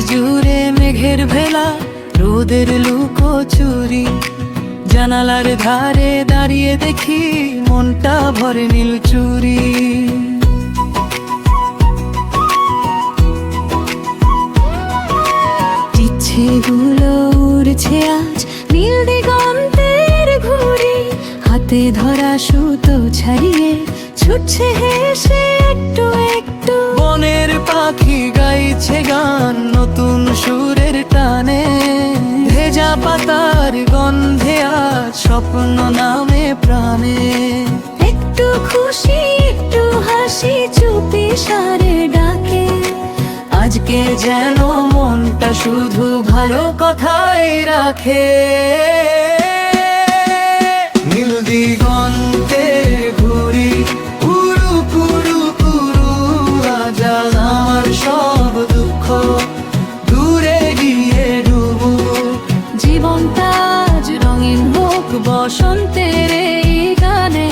জুড়ে মেঘের ভেলা, রোদের লুকোচুরি। জানালার ধারে দাঁড়িয়ে দেখি মনটা ভরে নীল চুরি। ইচ্ছেগুলো উড়ছে আজ নীল দিগন্তের ঘুড়ি, হাতে ধরা সুতো ছাড়িয়ে ছুটছে হেসে একটু একটু। বনের পাখি গাইছে গান নতুন সুরের টানে, ভেজা পাতার গন্ধে আজ স্বপ্ন নামে প্রাণে। একটু খুশি একটু হাসি চুপি সারে ডাকে, আজকে যেন মনটা শুধু ভালো কথাই রাখে। নীল দিগন্তের ঘুড়ি উড়ু কুড়ু কুড়ু, আজ আমার সব দুঃখ দূরে গিয়ে ডুবু। জীবনটা আজ রঙিন হোক বসন্তের এই গানে,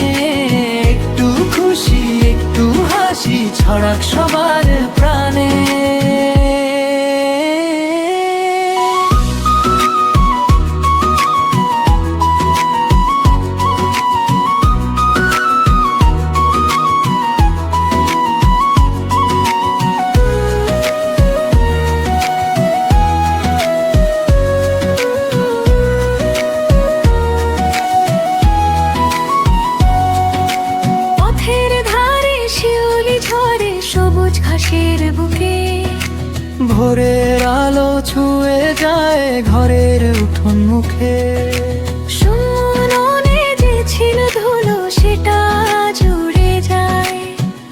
একটু খুশি একটু হাসি ছড়াক সবার প্রাণে। ঘাসের বুকে ভোরের আলো ছুঁয়ে যায় ঘরের উঠোন মুখে। শুনুনে যে ছিল ধুলো সেটা জুড়ে যায়,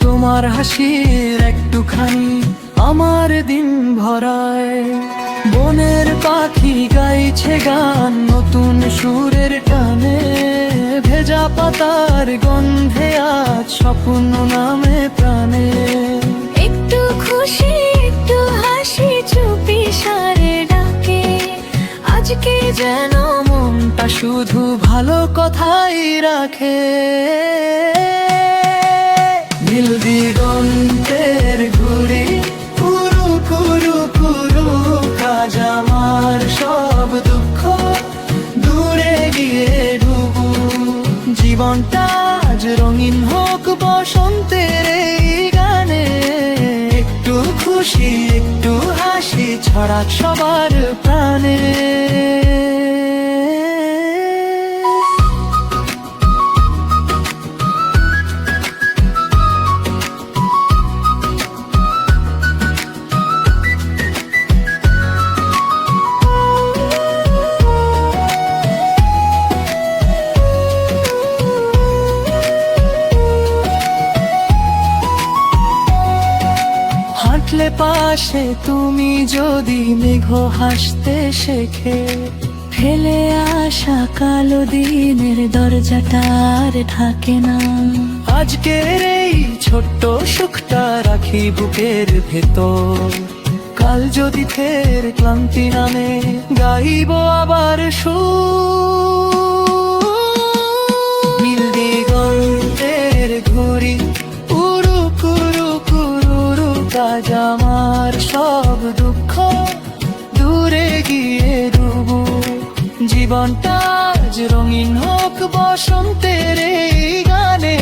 তোমার হাসির একটুখানি আমার দিন ভরায়। বনের পাখি গাইছে গান নতুন সুরের টানে, ভেজা পাতার গন্ধে আজ স্বপ্ন নামে প্রাণে। একটু খুশি একটু হাসি চুপি সারে ডাকে, আজকে যেন মনটা শুধু ভালো কথাই রাখে। নীল দিগন্তের ঘুড়ি কুরু কুরু কুরু, আজ আমার সব দুঃখ দূরে গিয়ে ডুবু। জীবনটা আজ রঙিন হোক বসন্তের এই গানে, একটু খুশি একটু হাসি ছড়াক সবার প্রাণে। হাঁটলে পাশে তুমি যদি মেঘ হাসতে শেখে, ফেলে আসা কালো দিনের দরজাটা আর ঢাকে না। আজকের এই ছোট্ট সুখটা রাখি বুকের ভেতর, কাল যদি ফের ক্লান্তি নামে গাইব আবার সুর। নীল দিগন্তের ঘুড়ি উড়ু কুরু কুরু, আজ আমার সব দুঃখ দূরে গিয়ে ডুবু। জীবনটা আজ রঙিন হোক বসন্তের এই গানে,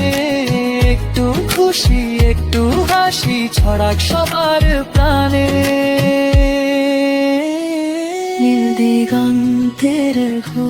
একটু খুশি একটু হাসি ছড়াক সবার প্রাণে। নীল দিগন্তের ঘুড়ি।